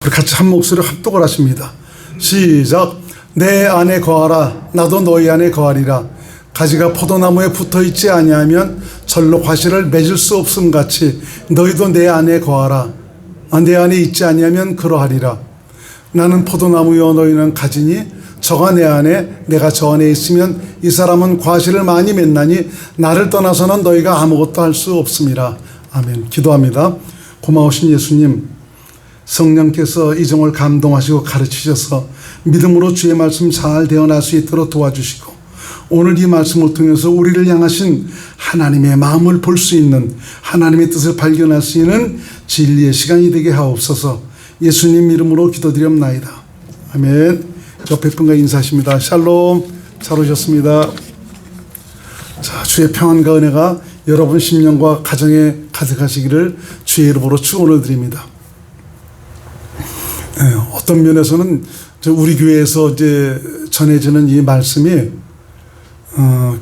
우리 같이 한 목소리로 합독을 하십니다. 시작. 내 안에 거하라. 나도 너희 안에 거하리라. 가지가 포도나무에 붙어있지 아니하면 절로 과실을 맺을 수 없음 같이 너희도 내 안에 거하라. 내 안에 있지 아니하면 그러하리라. 나는 포도나무요 너희는 가지니 저가 내 안에 내가 저 안에 있으면 이 사람은 과실을 많이 맺나니 나를 떠나서는 너희가 아무것도 할 수 없음이라. 아멘. 기도합니다. 고마우신 예수님, 성령께서 이종을 감동하시고 가르치셔서 믿음으로 주의 말씀 잘 대언할 수 있도록 도와주시고 오늘 이 말씀을 통해서 우리를 향하신 하나님의 마음을 볼 수 있는, 하나님의 뜻을 발견할 수 있는 진리의 시간이 되게 하옵소서. 예수님 이름으로 기도드리옵나이다. 아멘. 옆에 분과 인사하십니다. 샬롬. 잘 오셨습니다. 자, 주의 평안과 은혜가 여러분 심령과 가정에 가득하시기를 주의 이름으로 축원을 드립니다. 어떤 면에서는 우리 교회에서 이제 전해지는 이 말씀이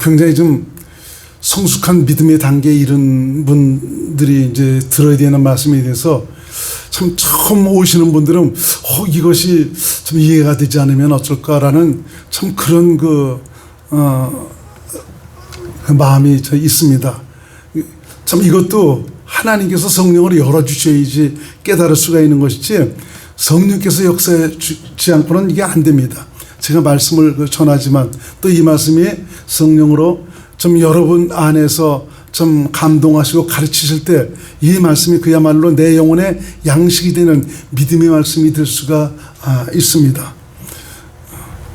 굉장히 좀 성숙한 믿음의 단계에 이른 분들이 이제 들어야 되는 말씀에 대해서 참 처음 오시는 분들은 이것이 좀 이해가 되지 않으면 어쩔까라는 참 그런 그 마음이 있습니다. 참 이것도 하나님께서 성령으로 열어주셔야지 깨달을 수가 있는 것이지 성령께서 역사해 주지 않고는 이게 안 됩니다. 제가 말씀을 전하지만 또 이 말씀이 성령으로 좀 여러분 안에서 좀 감동하시고 가르치실 때 이 말씀이 그야말로 내 영혼의 양식이 되는 믿음의 말씀이 될 수가 있습니다.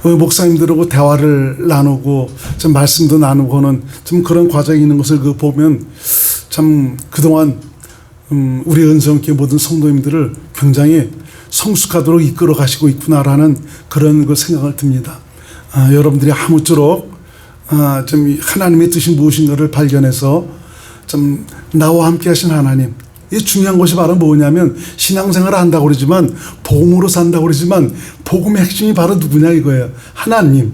목사님들하고 대화를 나누고 좀 말씀도 나누고는 좀 그런 과정이 있는 것을 보면 참 그동안 우리 은성교회 모든 성도님들을 굉장히 성숙하도록 이끌어 가시고 있구나라는 그런 그 생각을 듭니다. 여러분들이 아무쪼록 좀 하나님의 뜻이 무엇인가를 발견해서 좀 나와 함께 하신 하나님, 이 중요한 것이 바로 뭐냐면 신앙생활을 한다고 그러지만 복음으로 산다고 그러지만 복음의 핵심이 바로 누구냐 이거예요. 하나님,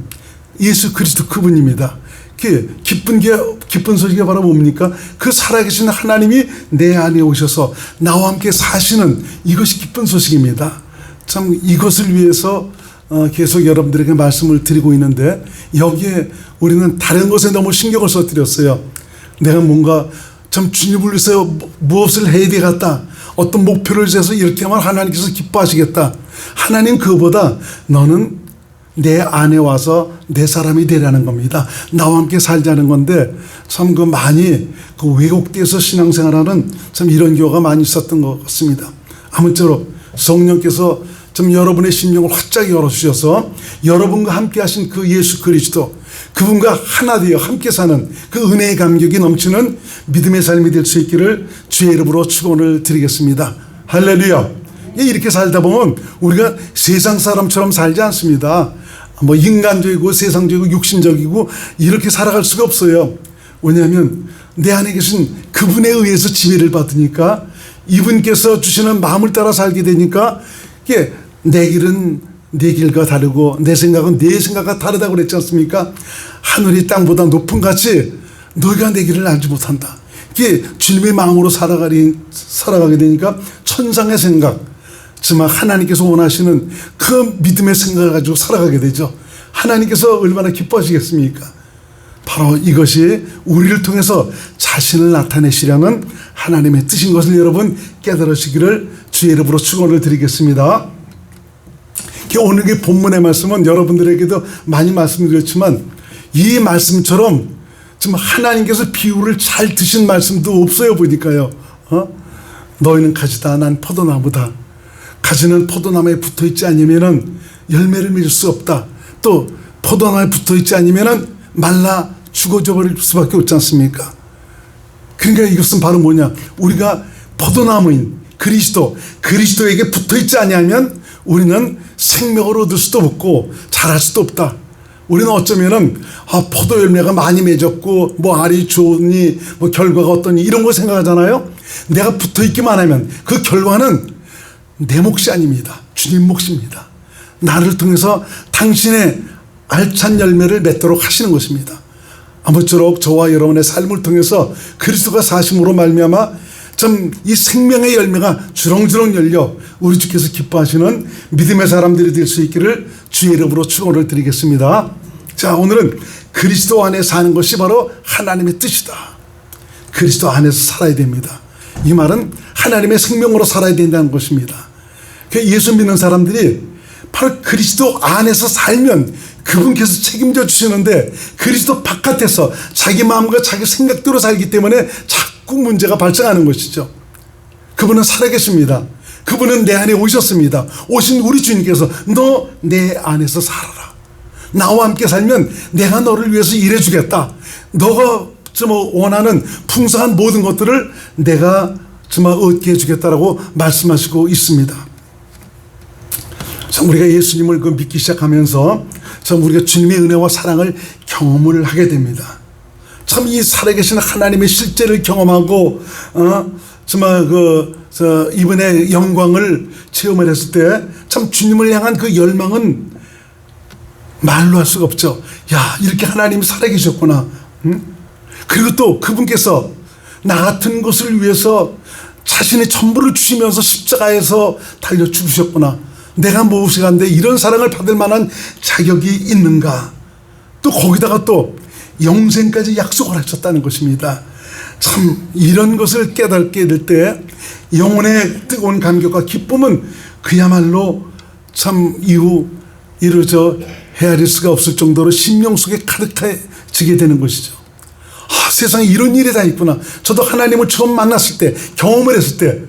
예수 그리스도 그분입니다. 기쁜 소식이 바로 뭡니까? 그 살아계신 하나님이 내 안에 오셔서 나와 함께 사시는 이것이 기쁜 소식입니다. 참 이것을 위해서 계속 여러분들에게 말씀을 드리고 있는데 여기에 우리는 다른 것에 너무 신경을 써드렸어요. 내가 뭔가 참 주님을 위해서 무엇을 해야 되겠다, 어떤 목표를 세서 이렇게 하면 하나님께서 기뻐하시겠다. 하나님 그거보다 너는 내 안에 와서 내 사람이 되라는 겁니다. 나와 함께 살자는 건데 참 그 많이 그 왜곡돼서 신앙생활하는 참 이런 경우가 많이 있었던 것 같습니다. 아무쪼록 성령께서 좀 여러분의 심령을 활짝 열어주셔서 여러분과 함께 하신 그 예수 그리스도, 그분과 하나 되어 함께 사는 그 은혜의 감격이 넘치는 믿음의 삶이 될 수 있기를 주의 이름으로 축원을 드리겠습니다. 할렐루야. 이렇게 살다 보면 우리가 세상 사람처럼 살지 않습니다. 뭐 인간적이고 세상적이고 육신적이고 이렇게 살아갈 수가 없어요. 왜냐하면 내 안에 계신 그분에 의해서 지혜를 받으니까, 이분께서 주시는 마음을 따라 살게 되니까 이게 내 길은 내 길과 다르고 내 생각은 내 생각과 다르다고 그랬지 않습니까? 하늘이 땅보다 높은 같이 너희가 내 길을 알지 못한다. 이게 주님의 마음으로 살아가게 되니까 천상의 생각, 정말 하나님께서 원하시는 그 믿음의 생각을 가지고 살아가게 되죠. 하나님께서 얼마나 기뻐하시겠습니까? 바로 이것이 우리를 통해서 자신을 나타내시려는 하나님의 뜻인 것을 여러분 깨달으시기를 주의 이름으로 축원을 드리겠습니다. 오늘 본문의 말씀은 여러분들에게도 많이 말씀드렸지만 이 말씀처럼 지금 하나님께서 비유를 잘 드신 말씀도 없어요. 보니까요. 너희는 가지다, 난 포도나무다. 가지는 포도나무에 붙어있지 않으면 열매를 맺을 수 없다. 또 포도나무에 붙어있지 않으면 말라 죽어져 버릴 수밖에 없지 않습니까? 그러니까 이것은 바로 뭐냐, 우리가 포도나무인 그리스도에게 붙어있지 아니하면 우리는 생명을 얻을 수도 없고 자랄 수도 없다. 우리는 어쩌면은 포도 열매가 많이 맺었고 뭐 알이 좋으니 뭐 결과가 어떠니 이런 거 생각하잖아요. 내가 붙어있기만 하면 그 결과는 내 몫이 아닙니다. 주님 몫입니다. 나를 통해서 당신의 알찬 열매를 맺도록 하시는 것입니다. 아무쪼록 저와 여러분의 삶을 통해서 그리스도가 사심으로 말미암아 참 이 생명의 열매가 주렁주렁 열려 우리 주께서 기뻐하시는 믿음의 사람들이 될 수 있기를 주의 이름으로 축원을 드리겠습니다. 자, 오늘은 그리스도 안에 사는 것이 바로 하나님의 뜻이다. 그리스도 안에서 살아야 됩니다. 이 말은 하나님의 생명으로 살아야 된다는 것입니다. 예수 믿는 사람들이 바로 그리스도 안에서 살면 그분께서 책임져 주시는데, 그리스도 바깥에서 자기 마음과 자기 생각대로 살기 때문에 자꾸 문제가 발생하는 것이죠. 그분은 살아계십니다. 그분은 내 안에 오셨습니다. 오신 우리 주님께서 너 내 안에서 살아라. 나와 함께 살면 내가 너를 위해서 일해주겠다. 너가 원하는 풍성한 모든 것들을 내가 얻게 해주겠다라고 말씀하시고 있습니다. 참 우리가 예수님을 믿기 시작하면서 참 우리가 주님의 은혜와 사랑을 경험을 하게 됩니다. 참 이 살아계신 하나님의 실제를 경험하고 이번에 영광을 체험을 했을 때 참 주님을 향한 그 열망은 말로 할 수가 없죠. 야, 이렇게 하나님이 살아계셨구나. 그리고 또 그분께서 나 같은 것을 위해서 자신의 전부를 주시면서 십자가에서 달려 죽으셨구나. 내가 무엇이간데 이런 사랑을 받을 만한 자격이 있는가. 또 거기다가 또 영생까지 약속을 하셨다는 것입니다. 참 이런 것을 깨닫게 될 때 영혼의 뜨거운 감격과 기쁨은 그야말로 참 이후 이루어져 헤아릴 수가 없을 정도로 심령 속에 가득해지게 되는 것이죠. 아, 세상에 이런 일이 다 있구나. 저도 하나님을 처음 만났을 때, 경험을 했을 때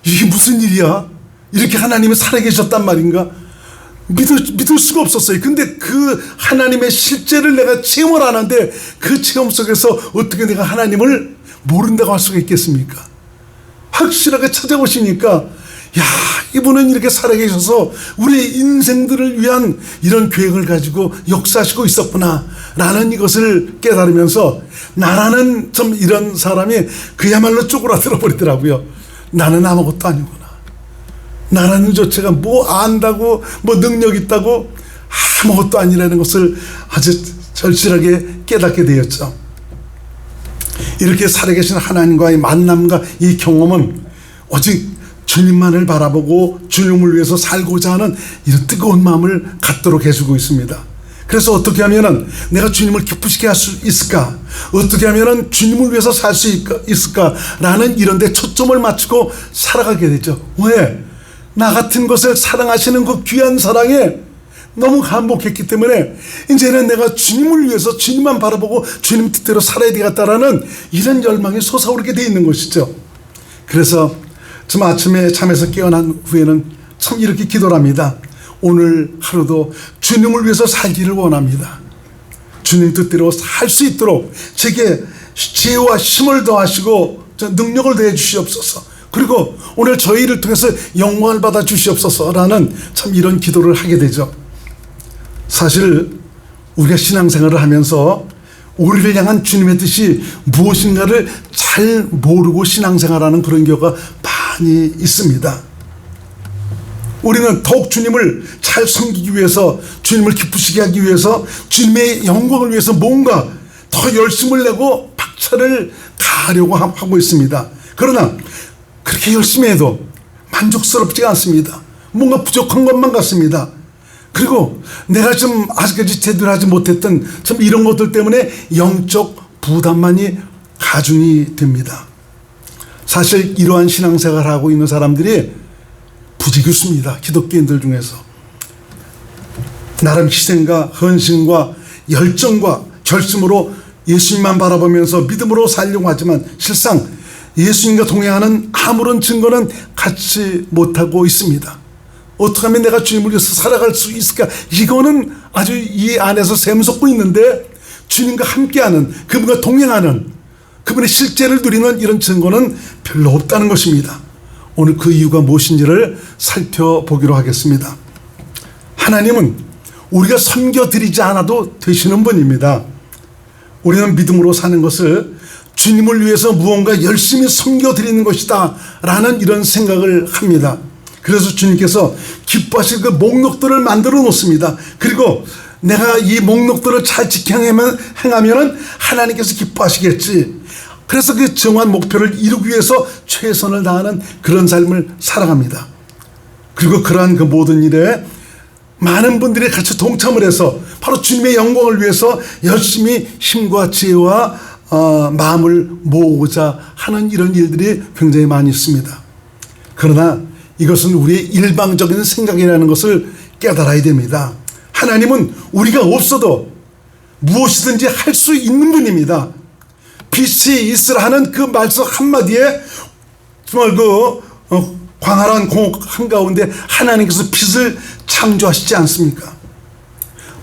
이게 무슨 일이야? 이렇게 하나님이 살아계셨단 말인가? 믿을 수가 없었어요. 근데 그 하나님의 실제를 내가 체험을 하는데 그 체험 속에서 어떻게 내가 하나님을 모른다고 할 수가 있겠습니까? 확실하게 찾아오시니까 야, 이분은 이렇게 살아계셔서 우리의 인생들을 위한 이런 계획을 가지고 역사하시고 있었구나 라는 이것을 깨달으면서 나라는 좀 이런 사람이 그야말로 쪼그라들어 버리더라고요. 나는 아무것도 아니구나. 나라는 자체가 뭐 안다고 뭐 능력 있다고 아무것도 아니라는 것을 아주 절실하게 깨닫게 되었죠. 이렇게 살아계신 하나님과의 만남과 이 경험은 오직 주님만을 바라보고 주님을 위해서 살고자 하는 이런 뜨거운 마음을 갖도록 해주고 있습니다. 그래서 어떻게 하면은 내가 주님을 기쁘시게 할 수 있을까? 어떻게 하면은 주님을 위해서 살 수 있을까라는 이런 데 초점을 맞추고 살아가게 되죠. 왜? 나 같은 것을 사랑하시는 그 귀한 사랑에 너무 감복했기 때문에 이제는 내가 주님을 위해서 주님만 바라보고 주님 뜻대로 살아야 되겠다라는 이런 열망이 솟아오르게 되어 있는 것이죠. 그래서 좀 아침에 잠에서 깨어난 후에는 참 이렇게 기도를 합니다. 오늘 하루도 주님을 위해서 살기를 원합니다. 주님 뜻대로 살 수 있도록 제게 지혜와 힘을 더하시고 능력을 더해 주시옵소서. 그리고 오늘 저희를 통해서 영광을 받아 주시옵소서라는 참 이런 기도를 하게 되죠. 사실 우리가 신앙생활을 하면서 우리를 향한 주님의 뜻이 무엇인가를 잘 모르고 신앙생활하는 그런 경우가 많이 있습니다. 우리는 더욱 주님을 잘 섬기기 위해서, 주님을 기쁘시게 하기 위해서, 주님의 영광을 위해서 뭔가 더 열심을 내고 박차를 가하려고 하고 있습니다. 그러나 그렇게 열심히 해도 만족스럽지가 않습니다. 뭔가 부족한 것만 같습니다. 그리고 내가 좀 아직까지 제대로 하지 못했던 참 이런 것들 때문에 영적 부담만이 가중이 됩니다. 사실 이러한 신앙생활을 하고 있는 사람들이 부지기수입니다. 기독교인들 중에서 나름 희생과 헌신과 열정과 결심으로 예수님만 바라보면서 믿음으로 살려고 하지만 실상 예수님과 동행하는 아무런 증거는 갖지 못하고 있습니다. 어떻게 하면 내가 주님을 위해서 살아갈 수 있을까? 이거는 아주 이 안에서 샘솟고 있는데 주님과 함께하는, 그분과 동행하는, 그분의 실제를 누리는 이런 증거는 별로 없다는 것입니다. 오늘 그 이유가 무엇인지를 살펴보기로 하겠습니다. 하나님은 우리가 섬겨드리지 않아도 되시는 분입니다. 우리는 믿음으로 사는 것을 주님을 위해서 무언가 열심히 섬겨드리는 것이다 라는 이런 생각을 합니다. 그래서 주님께서 기뻐하실 그 목록들을 만들어 놓습니다. 그리고 내가 이 목록들을 잘 행하면 하나님께서 기뻐하시겠지. 그래서 그 정한 목표를 이루기 위해서 최선을 다하는 그런 삶을 살아갑니다. 그리고 그러한 그 모든 일에 많은 분들이 같이 동참을 해서 바로 주님의 영광을 위해서 열심히 힘과 지혜와 마음을 모으고자 하는 이런 일들이 굉장히 많이 있습니다. 그러나 이것은 우리의 일방적인 생각이라는 것을 깨달아야 됩니다. 하나님은 우리가 없어도 무엇이든지 할 수 있는 분입니다. 빛이 있으라 하는 그 말씀 한마디에 정말 광활한 공업 한가운데 하나님께서 빛을 창조하시지 않습니까?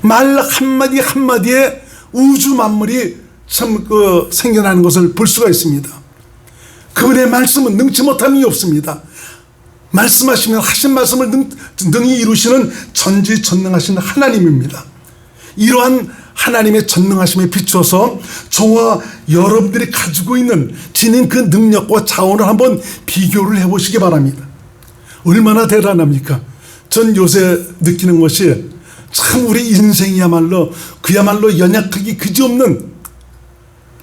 말 한마디 한마디에 우주 만물이 참 생겨나는 것을 볼 수가 있습니다. 그분의 말씀은 능치 못함이 없습니다. 말씀하시면 하신 말씀을 능히 이루시는 전지전능하신 하나님입니다. 이러한 하나님의 전능하심에 비추어서 저와 여러분들이 가지고 있는 지닌 그 능력과 자원을 한번 비교를 해보시기 바랍니다. 얼마나 대단합니까? 전 요새 느끼는 것이 참 우리 인생이야말로 그야말로 연약하기 그지없는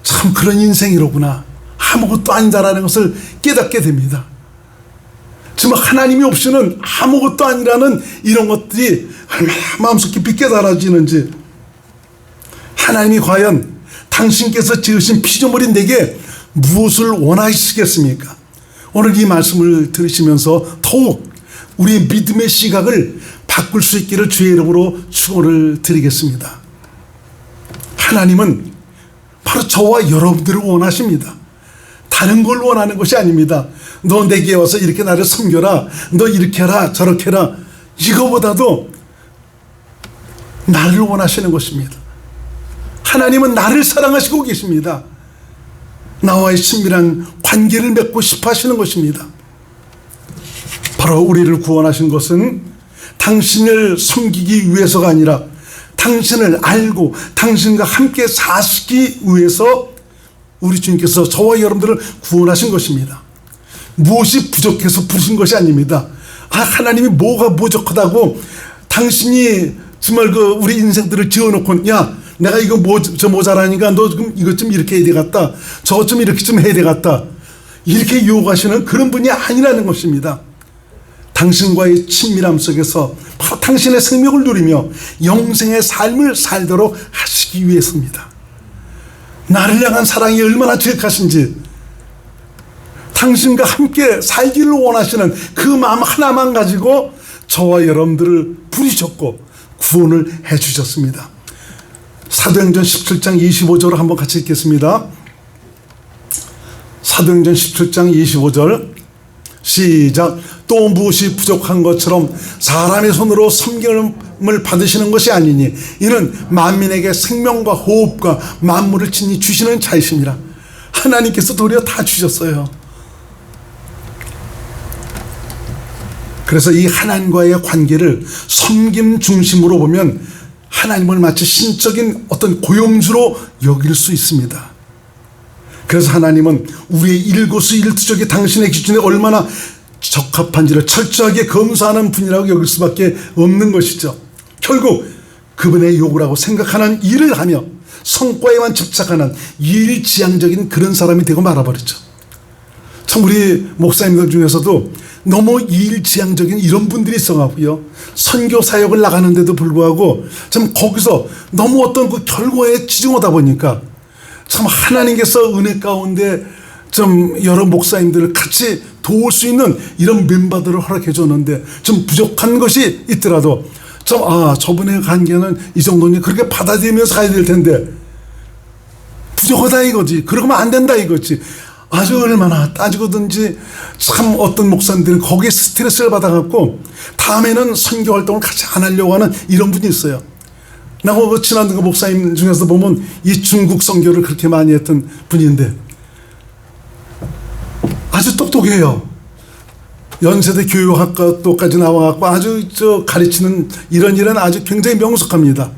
참 그런 인생이로구나, 아무것도 아니다라는 것을 깨닫게 됩니다. 정말 하나님이 없이는 아무것도 아니라는 이런 것들이 얼마나 마음속 깊이 깨달아지는지. 하나님이 과연 당신께서 지으신 피조물인 내게 무엇을 원하시겠습니까? 오늘 이 말씀을 들으시면서 더욱 우리의 믿음의 시각을 바꿀 수 있기를 주의 이름으로 축원을 드리겠습니다. 하나님은 바로 저와 여러분들을 원하십니다. 다른 걸 원하는 것이 아닙니다. 너 내게 와서 이렇게 나를 섬겨라, 너 이렇게 해라 저렇게 해라, 이거보다도 나를 원하시는 것입니다. 하나님은 나를 사랑하시고 계십니다. 나와의 친밀한 관계를 맺고 싶어 하시는 것입니다. 바로 우리를 구원하신 것은 당신을 섬기기 위해서가 아니라 당신을 알고 당신과 함께 사시기 위해서 우리 주님께서 저와 여러분들을 구원하신 것입니다. 무엇이 부족해서 부르신 것이 아닙니다. 하나님이 뭐가 부족하다고 당신이 정말 우리 인생들을 지어놓고, 야 내가 이거 저 모자라니까 너 좀 이것 좀 이렇게 해야 되겠다, 저것 좀 이렇게 좀 해야 되겠다, 이렇게 요구하시는 그런 분이 아니라는 것입니다. 당신과의 친밀함 속에서 바로 당신의 생명을 누리며 영생의 삶을 살도록 하시기 위해서입니다. 나를 향한 사랑이 얼마나 지극하신지, 당신과 함께 살기를 원하시는 그 마음 하나만 가지고 저와 여러분들을 부르셨고 구원을 해주셨습니다. 사도행전 17장 25절을 한번 같이 읽겠습니다. 사도행전 17장 25절 시작. 또 무엇이 부족한 것처럼 사람의 손으로 섬김을 받으시는 것이 아니니 이는 만민에게 생명과 호흡과 만물을 친히 주시는 자이십니다. 하나님께서 도리어 다 주셨어요. 그래서 이 하나님과의 관계를 섬김 중심으로 보면 하나님을 마치 신적인 어떤 고용주로 여길 수 있습니다. 그래서 하나님은 우리의 일거수일투족이 당신의 기준에 얼마나 적합한지를 철저하게 검사하는 분이라고 여길 수밖에 없는 것이죠. 결국 그분의 요구라고 생각하는 일을 하며 성과에만 집착하는 일지향적인 그런 사람이 되고 말아버렸죠. 참 우리 목사님들 중에서도 너무 일지향적인 이런 분들이 있어가고요, 선교 사역을 나가는데도 불구하고 참 거기서 너무 어떤 그 결과에 치중하다 보니까 참 하나님께서 은혜 가운데 좀 여러 목사님들을 같이 도울 수 있는 이런 멤버들을 허락해 줬는데 좀 부족한 것이 있더라도 좀 저분의 관계는 이 정도니 그렇게 받아들이면서 가야 될 텐데 부족하다 이거지, 그러면 안 된다 이거지. 아주 얼마나 따지고든지 참 어떤 목사님들은 거기에 스트레스를 받아갖고 다음에는 선교 활동을 같이 안 하려고 하는 이런 분이 있어요. 나하고 친한 그 목사님 중에서 보면 이 중국 선교를 그렇게 많이 했던 분인데 아주 똑똑해요. 연세대 교육학과도까지 나와갖고 아주 가르치는 이런 일은 아주 굉장히 명석합니다.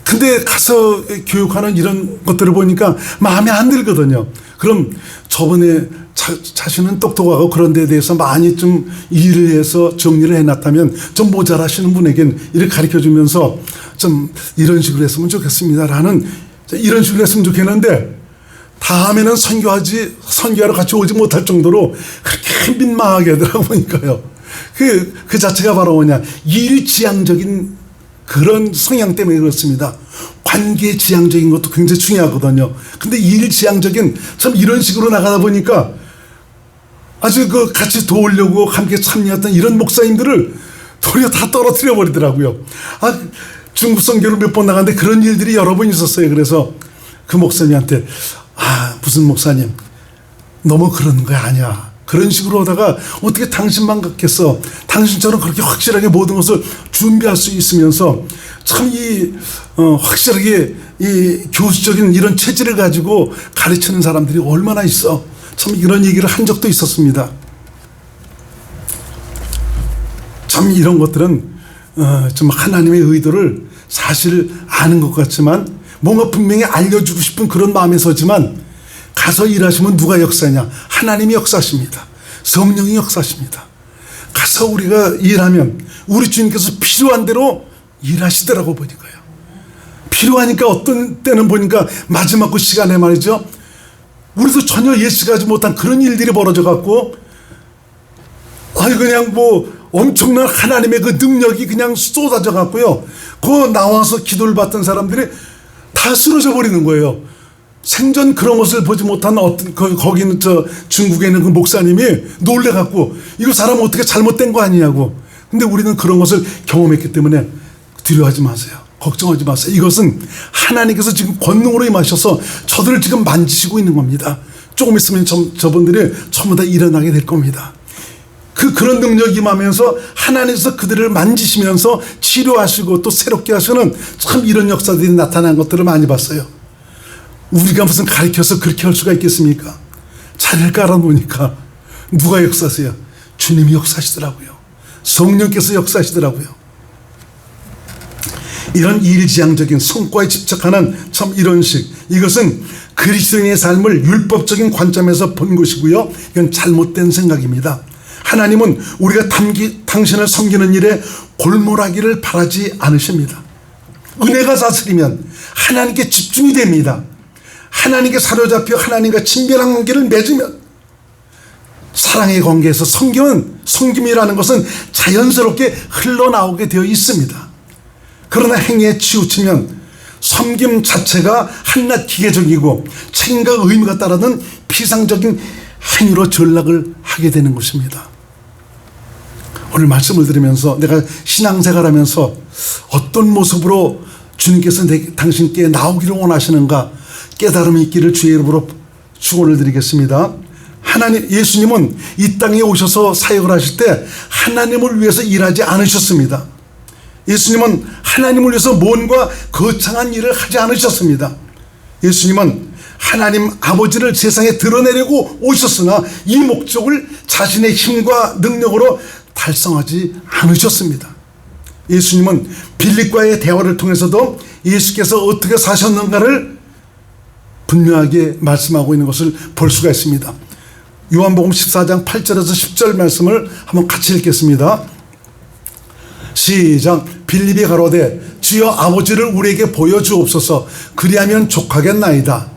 근데 가서 교육하는 이런 것들을 보니까 마음에 안 들거든요. 그럼 저번에 자신은 똑똑하고 그런 데에 대해서 많이 좀 일을 해서 정리를 해놨다면 좀 모자라시는 분에겐 이렇게 가르쳐주면서 좀 이런 식으로 했으면 좋겠습니다 라는, 이런 식으로 했으면 좋겠는데 다음에는 선교하러 같이 오지 못할 정도로 그렇게 민망하게 하더라고 보니까요. 그 자체가 바로 뭐냐, 일지향적인 그런 성향 때문에 그렇습니다. 관계 지향적인 것도 굉장히 중요하거든요. 근데 일지향적인, 참 이런 식으로 나가다 보니까 아주 같이 도우려고 함께 참여했던 이런 목사님들을 도리어 다 떨어뜨려 버리더라고요. 중국 선교를 몇 번 나갔는데 그런 일들이 여러 번 있었어요. 그래서 그 목사님한테 무슨 목사님 너무 그러는 거 아니야. 그런 식으로 하다가 어떻게 당신만 갖겠어. 당신처럼 그렇게 확실하게 모든 것을 준비할 수 있으면서 참 확실하게 이 교수적인 이런 체질을 가지고 가르치는 사람들이 얼마나 있어. 참 이런 얘기를 한 적도 있었습니다. 참 이런 것들은 좀 하나님의 의도를 사실 아는 것 같지만 뭔가 분명히 알려주고 싶은 그런 마음에 서지만 가서 일하시면 누가 역사냐? 하나님이 역사하십니다. 성령이 역사하십니다. 가서 우리가 일하면 우리 주님께서 필요한 대로 일하시더라고 보니까요. 필요하니까 어떤 때는 보니까 마지막 그 시간에 말이죠. 우리도 전혀 예측하지 못한 그런 일들이 벌어져 갖고 그냥 엄청난 하나님의 그 능력이 그냥 쏟아져 갖고요. 나와서 기도를 받던 사람들이 다 쓰러져 버리는 거예요. 생전 그런 것을 보지 못한 거기는 중국에 있는 그 목사님이 놀래갖고 이거 사람 어떻게 잘못된 거 아니냐고. 근데 우리는 그런 것을 경험했기 때문에 두려워하지 마세요. 걱정하지 마세요. 이것은 하나님께서 지금 권능으로 임하셔서 저들을 지금 만지시고 있는 겁니다. 조금 있으면 저분들이 전부 다 일어나게 될 겁니다. 그런 능력이 임하면서 하나님께서 그들을 만지시면서 치료하시고 또 새롭게 하시는 참 이런 역사들이 나타난 것들을 많이 봤어요. 우리가 무슨 가르쳐서 그렇게 할 수가 있겠습니까? 자리를 깔아놓으니까 누가 역사하세요? 주님이 역사하시더라고요. 성령께서 역사하시더라고요. 이런 일지향적인 성과에 집착하는 참 이런 식, 이것은 그리스도인의 삶을 율법적인 관점에서 본 것이고요. 이건 잘못된 생각입니다. 하나님은 우리가 당신을 섬기는 일에 골몰하기를 바라지 않으십니다. 은혜가 다스리면 하나님께 집중이 됩니다. 하나님께 사로잡혀 하나님과 친밀한 관계를 맺으면 사랑의 관계에서 섬김이라는 것은 자연스럽게 흘러나오게 되어 있습니다. 그러나 행위에 치우치면 섬김 자체가 한낱 기계적이고 책임과 의무가 따르는 피상적인 행위로 전락을 하게 되는 것입니다. 오늘 말씀을 들으면서 내가 신앙생활 하면서 어떤 모습으로 주님께서 당신께 나오기를 원하시는가 깨달음이 있기를 주의 이름으로 축원을 드리겠습니다. 예수님은 이 땅에 오셔서 사역을 하실 때 하나님을 위해서 일하지 않으셨습니다. 예수님은 하나님을 위해서 뭔가 거창한 일을 하지 않으셨습니다. 예수님은 하나님 아버지를 세상에 드러내려고 오셨으나 이 목적을 자신의 힘과 능력으로 달성하지 않으셨습니다. 예수님은 빌립과의 대화를 통해서도 예수께서 어떻게 사셨는가를 분명하게 말씀하고 있는 것을 볼 수가 있습니다. 요한복음 14장 8절에서 10절 말씀을 한번 같이 읽겠습니다. 시작. 빌립이 가로되 주여 아버지를 우리에게 보여주옵소서. 그리하면 족하겠나이다.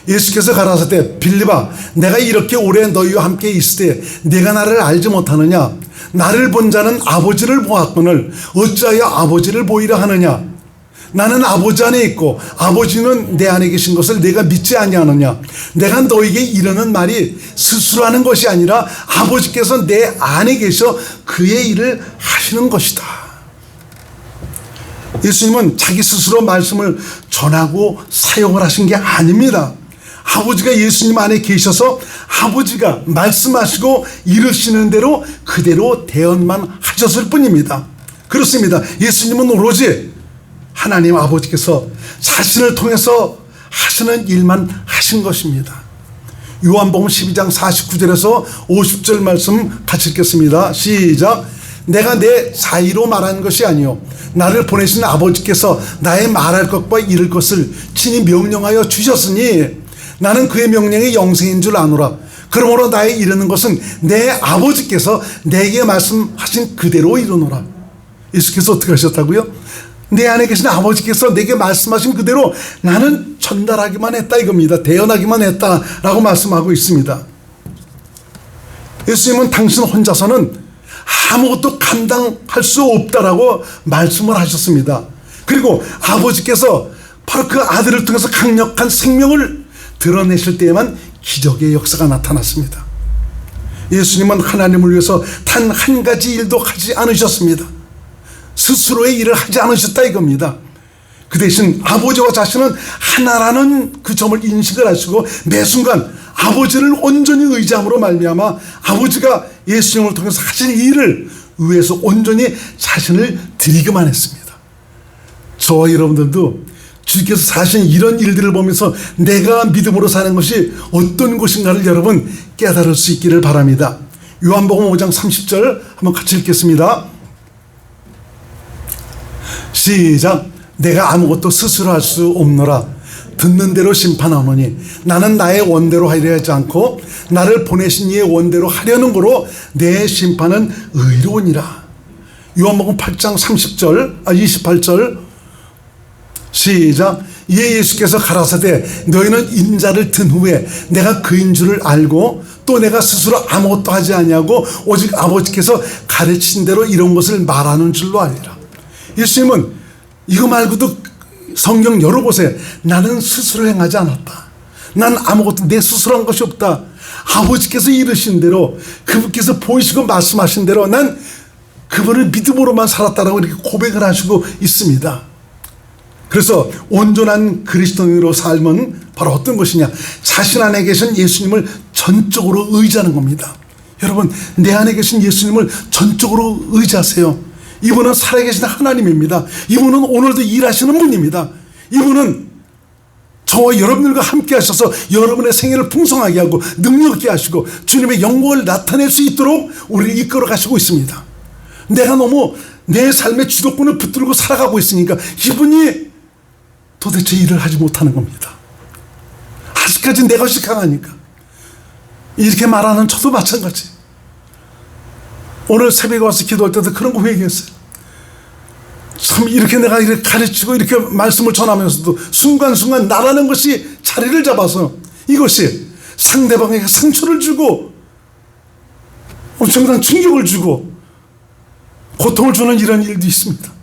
예수께서 가라사대 빌립아 내가 이렇게 오래 너희와 함께 있을 때 내가 나를 알지 못하느냐? 나를 본 자는 아버지를 보았거늘 어찌하여 아버지를 보이려 하느냐? 나는 아버지 안에 있고 아버지는 내 안에 계신 것을 내가 믿지 아니하느냐? 내가 너에게 이르는 말이 스스로 하는 것이 아니라 아버지께서 내 안에 계셔 그의 일을 하시는 것이다. 예수님은 자기 스스로 말씀을 전하고 사용을 하신 게 아닙니다. 아버지가 예수님 안에 계셔서 아버지가 말씀하시고 이르시는 대로 그대로 대언만 하셨을 뿐입니다. 그렇습니다. 예수님은 오로지 하나님 아버지께서 자신을 통해서 하시는 일만 하신 것입니다. 요한복음 12장 49절에서 50절 말씀 같이 읽겠습니다. 시작. 내가 내 자의로 말하는 것이 아니요 나를 보내신 아버지께서 나의 말할 것과 이를 것을 친히 명령하여 주셨으니 나는 그의 명령이 영생인 줄 아노라. 그러므로 나의 이르는 것은 내 아버지께서 내게 말씀하신 그대로 이르노라. 예수께서 어떻게 하셨다고요? 내 안에 계신 아버지께서 내게 말씀하신 그대로 나는 전달하기만 했다 이겁니다. 대언하기만 했다라고 말씀하고 있습니다. 예수님은 당신 혼자서는 아무것도 감당할 수 없다라고 말씀을 하셨습니다. 그리고 아버지께서 바로 그 아들을 통해서 강력한 생명을 드러내실 때에만 기적의 역사가 나타났습니다. 예수님은 하나님을 위해서 단 한 가지 일도 하지 않으셨습니다. 스스로의 일을 하지 않으셨다 이겁니다. 그 대신 아버지와 자신은 하나라는 그 점을 인식을 하시고 매 순간 아버지를 온전히 의지함으로 말미암아 아버지가 예수님을 통해서 하신 일을 위해서 온전히 자신을 드리기만 했습니다. 저와 여러분들도 주께서 사신 이런 일들을 보면서 내가 믿음으로 사는 것이 어떤 것인가를 여러분 깨달을 수 있기를 바랍니다. 요한복음 5장 30절 한번 같이 읽겠습니다. 시작. 내가 아무것도 스스로 할 수 없노라. 듣는 대로 심판하노니 나는 나의 원대로 하려 하지 않고 나를 보내신 이의 원대로 하려는 거로 내 심판은 의로우니라. 요한복음 8장 28절 시작. 이에 예수께서 가라사대 너희는 인자를 든 후에 내가 그인 줄을 알고 또 내가 스스로 아무것도 하지 아니하고 오직 아버지께서 가르친 대로 이런 것을 말하는 줄로 알리라. 예수님은 이거 말고도 성경 여러 곳에 나는 스스로 행하지 않았다. 난 아무것도 내 스스로 한 것이 없다. 아버지께서 이르신 대로 그분께서 보이시고 말씀하신 대로 난 그분을 믿음으로만 살았다라고 이렇게 고백을 하시고 있습니다. 그래서 온전한 그리스도인으로 삶은 바로 어떤 것이냐? 자신 안에 계신 예수님을 전적으로 의지하는 겁니다. 여러분, 내 안에 계신 예수님을 전적으로 의지하세요. 이분은 살아계신 하나님입니다. 이분은 오늘도 일하시는 분입니다. 이분은 저와 여러분들과 함께 하셔서 여러분의 생애를 풍성하게 하고 능력 있게 하시고 주님의 영광을 나타낼 수 있도록 우리를 이끌어 가시고 있습니다. 내가 너무 내 삶의 주도권을 붙들고 살아가고 있으니까 이분이 도대체 일을 하지 못하는 겁니다. 아직까지 내 것이 강하니까. 이렇게 말하는 저도 마찬가지. 오늘 새벽에 와서 기도할 때도 그런 거 회개했어요. 참 이렇게 내가 이렇게 가르치고 이렇게 말씀을 전하면서도 순간순간 나라는 것이 자리를 잡아서 이것이 상대방에게 상처를 주고 엄청난 충격을 주고 고통을 주는 이런 일도 있습니다.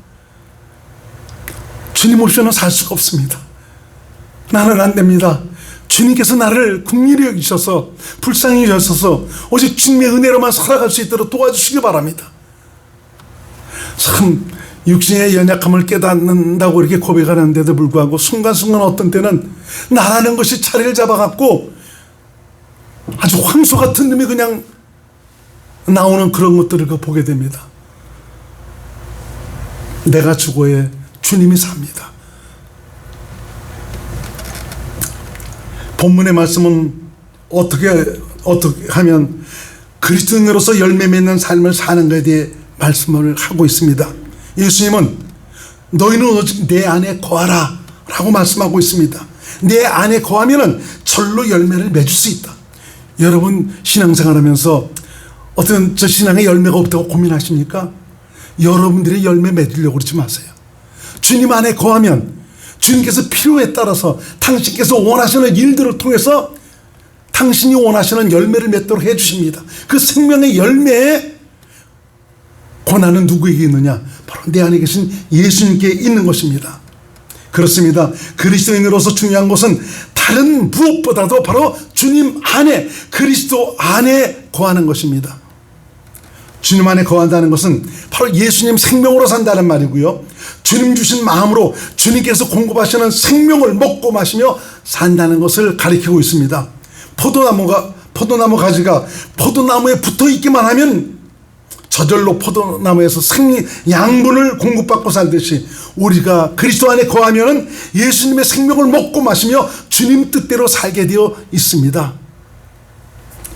주님 없이는 살 수가 없습니다. 나는 안 됩니다. 주님께서 나를 긍휼히 여기셔서 불쌍히 여기셔서 오직 주님의 은혜로만 살아갈 수 있도록 도와주시기 바랍니다. 참 육신의 연약함을 깨닫는다고 이렇게 고백하는데도 불구하고 순간순간 어떤 때는 나라는 것이 자리를 잡아갖고 아주 황소 같은 놈이 그냥 나오는 그런 것들을 보게 됩니다. 내가 죽어야 주님이 삽니다. 본문의 말씀은 어떻게 하면 그리스도인으로서 열매 맺는 삶을 사는 것에 대해 말씀을 하고 있습니다. 예수님은 너희는 오직 내 안에 거하라 라고 말씀하고 있습니다. 내 안에 거하면 절로 열매를 맺을 수 있다. 여러분 신앙생활 하면서 어떤 저 신앙의 열매가 없다고 고민하십니까? 여러분들이 열매 맺으려고 그러지 마세요. 주님 안에 거하면 주님께서 필요에 따라서 당신께서 원하시는 일들을 통해서 당신이 원하시는 열매를 맺도록 해주십니다. 그 생명의 열매의 권한은 누구에게 있느냐? 바로 내 안에 계신 예수님께 있는 것입니다. 그렇습니다. 그리스도인으로서 중요한 것은 다른 무엇보다도 바로 주님 안에, 그리스도 안에 거하는 것입니다. 주님 안에 거한다는 것은 바로 예수님 생명으로 산다는 말이고요. 주님 주신 마음으로 주님께서 공급하시는 생명을 먹고 마시며 산다는 것을 가리키고 있습니다. 포도나무 가지가 포도나무에 붙어 있기만 하면 저절로 포도나무에서 양분을 공급받고 살듯이 우리가 그리스도 안에 거하면 예수님의 생명을 먹고 마시며 주님 뜻대로 살게 되어 있습니다.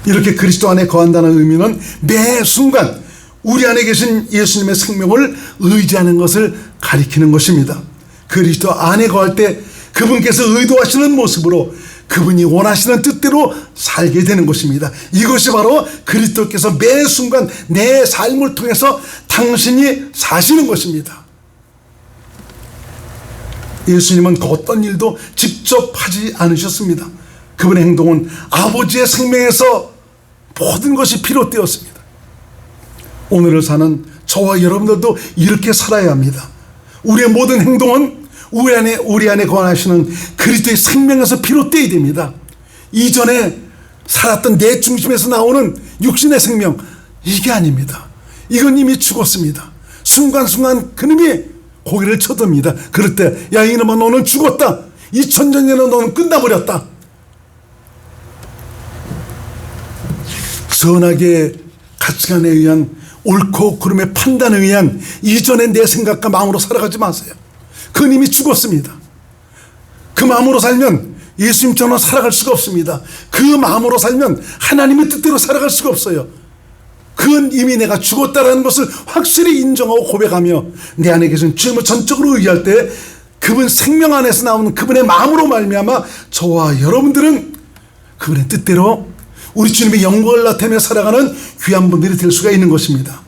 이렇게 그리스도 안에 거한다는 의미는 매 순간 우리 안에 계신 예수님의 생명을 의지하는 것을 가리키는 것입니다. 그리스도 안에 거할 때 그분께서 의도하시는 모습으로 그분이 원하시는 뜻대로 살게 되는 것입니다. 이것이 바로 그리스도께서 매 순간 내 삶을 통해서 당신이 사시는 것입니다. 예수님은 그 어떤 일도 직접 하지 않으셨습니다. 그분의 행동은 아버지의 생명에서 모든 것이 비롯되었습니다. 오늘을 사는 저와 여러분들도 이렇게 살아야 합니다. 우리의 모든 행동은 우리 안에 거하시는 그리스도의 생명에서 비롯되어야 됩니다. 이전에 살았던 내 중심에서 나오는 육신의 생명, 이게 아닙니다. 이건 이미 죽었습니다. 순간순간 그놈이 고개를 쳐듭니다. 그럴 때, 야 이놈아 너는 죽었다. 2000년 전에 너는 끝나버렸다. 선악의 가치관에 의한 옳고 그름의 판단에 의한 이전의 내 생각과 마음으로 살아가지 마세요. 그건 이미 죽었습니다. 그 마음으로 살면 예수님처럼 살아갈 수가 없습니다. 그 마음으로 살면 하나님의 뜻대로 살아갈 수가 없어요. 그건 이미 내가 죽었다라는 것을 확실히 인정하고 고백하며 내 안에 계신 주님을 전적으로 의지할 때 그분 생명 안에서 나오는 그분의 마음으로 말미암아 저와 여러분들은 그분의 뜻대로 우리 주님의 영광을 나타내며 살아가는 귀한 분들이 될 수가 있는 것입니다.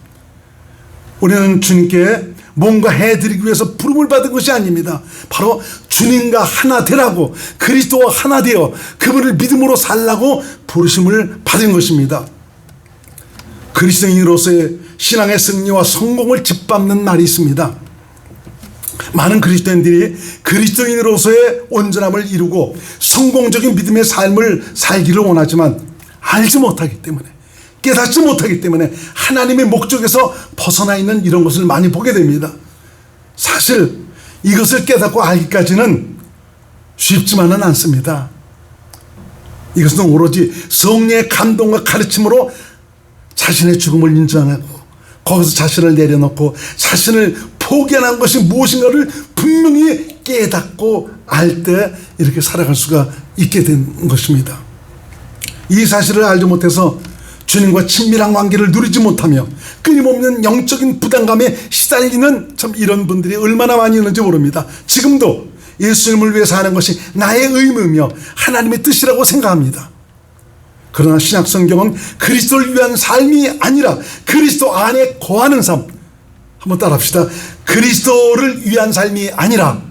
우리는 주님께 뭔가 해드리기 위해서 부름을 받은 것이 아닙니다. 바로 주님과 하나 되라고, 그리스도와 하나 되어 그분을 믿음으로 살라고 부르심을 받은 것입니다. 그리스도인으로서의 신앙의 승리와 성공을 짓밟는 말이 있습니다. 많은 그리스도인들이 그리스도인으로서의 온전함을 이루고 성공적인 믿음의 삶을 살기를 원하지만 알지 못하기 때문에, 깨닫지 못하기 때문에 하나님의 목적에서 벗어나 있는 이런 것을 많이 보게 됩니다. 사실 이것을 깨닫고 알기까지는 쉽지만은 않습니다. 이것은 오로지 성령의 감동과 가르침으로 자신의 죽음을 인정하고 거기서 자신을 내려놓고 자신을 포기하는 것이 무엇인가를 분명히 깨닫고 알 때 이렇게 살아갈 수가 있게 된 것입니다. 이 사실을 알지 못해서 주님과 친밀한 관계를 누리지 못하며 끊임없는 영적인 부담감에 시달리는 참 이런 분들이 얼마나 많이 있는지 모릅니다. 지금도 예수님을 위해 사는 것이 나의 의무이며 하나님의 뜻이라고 생각합니다. 그러나 신약 성경은 그리스도를 위한 삶이 아니라 그리스도 안에 거하는 삶, 한번 따라합시다. 그리스도를 위한 삶이 아니라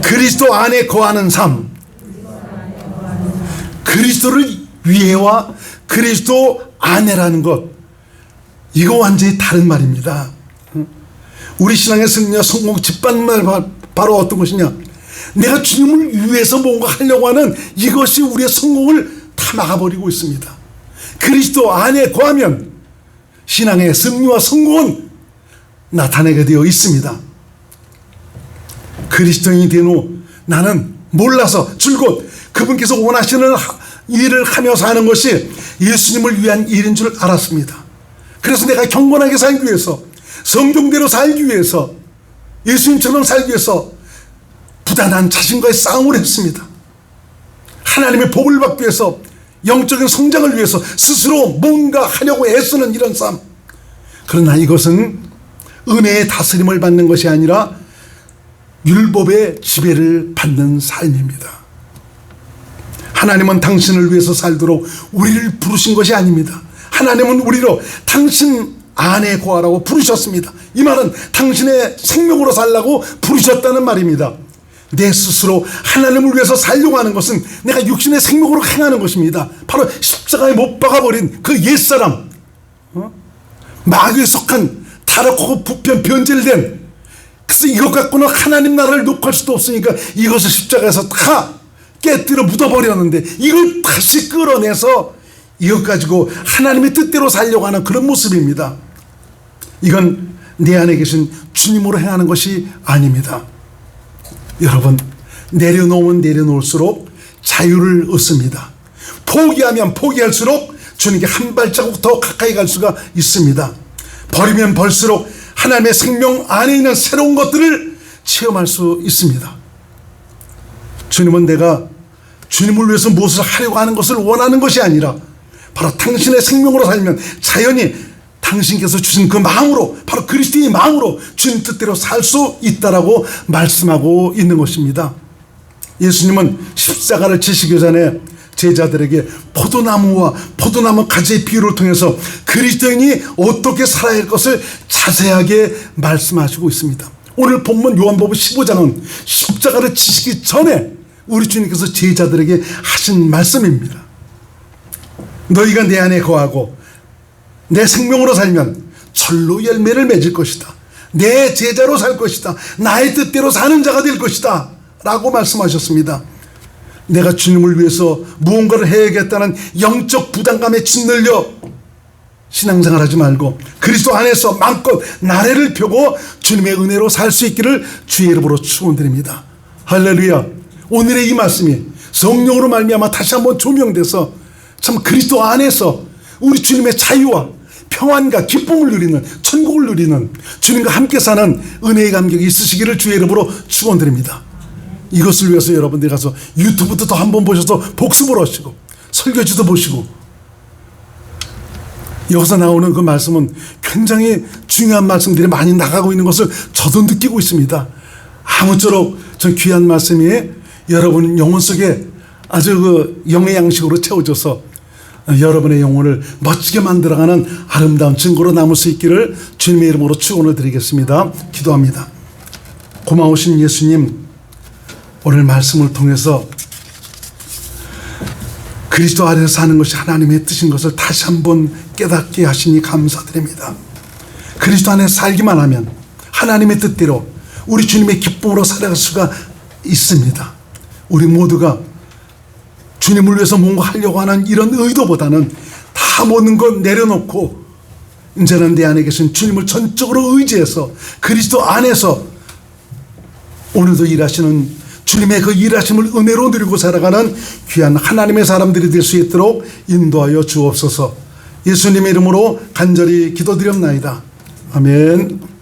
그리스도 안에 거하는 삶, 그리스도를 위해와 그리스도 안에라는 것, 이거 완전히 다른 말입니다. 우리 신앙의 승리와 성공 짓밟는 말 바로 어떤 것이냐, 내가 주님을 위해서 뭔가 하려고 하는 이것이 우리의 성공을 다 막아버리고 있습니다. 그리스도 안에 거하면 신앙의 승리와 성공은 나타내게 되어 있습니다. 그리스도인이 된 후 나는 몰라서 줄곧 그분께서 원하시는 일을 하며 사는 것이 예수님을 위한 일인 줄 알았습니다. 그래서 내가 경건하게 살기 위해서, 성경대로 살기 위해서, 예수님처럼 살기 위해서 부단한 자신과의 싸움을 했습니다. 하나님의 복을 받기 위해서, 영적인 성장을 위해서 스스로 뭔가 하려고 애쓰는 이런 삶. 그러나 이것은 은혜의 다스림을 받는 것이 아니라 율법의 지배를 받는 삶입니다. 하나님은 당신을 위해서 살도록 우리를 부르신 것이 아닙니다. 하나님은 우리로 당신 안에 거하라고 부르셨습니다. 이 말은 당신의 생명으로 살라고 부르셨다는 말입니다. 내 스스로 하나님을 위해서 살려고 하는 것은 내가 육신의 생명으로 행하는 것입니다. 바로 십자가에 못 박아버린 그 옛사람, 마귀에 속한 타락하고 부편 변질된, 그래서 이것 갖고는 하나님 나라를 녹할 수도 없으니까 이것을 십자가에서 다 깨뜨려 묻어버렸는데 이걸 다시 끌어내서 이것 가지고 하나님의 뜻대로 살려고 하는 그런 모습입니다. 이건 내 안에 계신 주님으로 행하는 것이 아닙니다. 여러분, 내려놓으면 내려놓을수록 자유를 얻습니다. 포기하면 포기할수록 주님께 한 발자국 더 가까이 갈 수가 있습니다. 버리면 벌수록 하나님의 생명 안에 있는 새로운 것들을 체험할 수 있습니다. 주님은 내가 주님을 위해서 무엇을 하려고 하는 것을 원하는 것이 아니라 바로 당신의 생명으로 살면 자연히 당신께서 주신 그 마음으로, 바로 그리스도의 마음으로 주님 뜻대로 살 수 있다라고 말씀하고 있는 것입니다. 예수님은 십자가를 지시기 전에 제자들에게 포도나무와 포도나무 가지의 비유를 통해서 그리스도인이 어떻게 살아야 할 것을 자세하게 말씀하시고 있습니다. 오늘 본문 요한복음 15장은 십자가를 지시기 전에 우리 주님께서 제자들에게 하신 말씀입니다. 너희가 내 안에 거하고 내 생명으로 살면 철로 열매를 맺을 것이다. 내 제자로 살 것이다. 나의 뜻대로 사는 자가 될 것이다 라고 말씀하셨습니다. 내가 주님을 위해서 무언가를 해야겠다는 영적 부담감에 짓눌려 신앙생활 하지 말고 그리스도 안에서 마음껏 나래를 펴고 주님의 은혜로 살 수 있기를 주의 이름으로 축원드립니다. 할렐루야. 오늘의 이 말씀이 성령으로 말미암아 다시 한번 조명돼서 참 그리스도 안에서 우리 주님의 자유와 평안과 기쁨을 누리는, 천국을 누리는, 주님과 함께 사는 은혜의 감격이 있으시기를 주의 이름으로 축원드립니다. 이것을 위해서 여러분들이 가서 유튜브도 또 한번 보셔서 복습을 하시고 설교지도 보시고, 여기서 나오는 그 말씀은 굉장히 중요한 말씀들이 많이 나가고 있는 것을 저도 느끼고 있습니다. 아무쪼록 저 귀한 말씀이 여러분 영혼 속에 아주 그 영의 양식으로 채워져서 여러분의 영혼을 멋지게 만들어가는 아름다운 증거로 남을 수 있기를 주님의 이름으로 축원을 드리겠습니다. 기도합니다. 고마우신 예수님, 오늘 말씀을 통해서 그리스도 안에서 사는 것이 하나님의 뜻인 것을 다시 한번 깨닫게 하시니 감사드립니다. 그리스도 안에서 살기만 하면 하나님의 뜻대로 우리 주님의 기쁨으로 살아갈 수가 있습니다. 우리 모두가 주님을 위해서 뭔가 하려고 하는 이런 의도보다는 다 모든 것 내려놓고 이제는 내 안에 계신 주님을 전적으로 의지해서 그리스도 안에서 오늘도 일하시는 주님의 그 일하심을 은혜로 누리고 살아가는 귀한 하나님의 사람들이 될 수 있도록 인도하여 주옵소서. 예수님의 이름으로 간절히 기도드렸나이다. 아멘.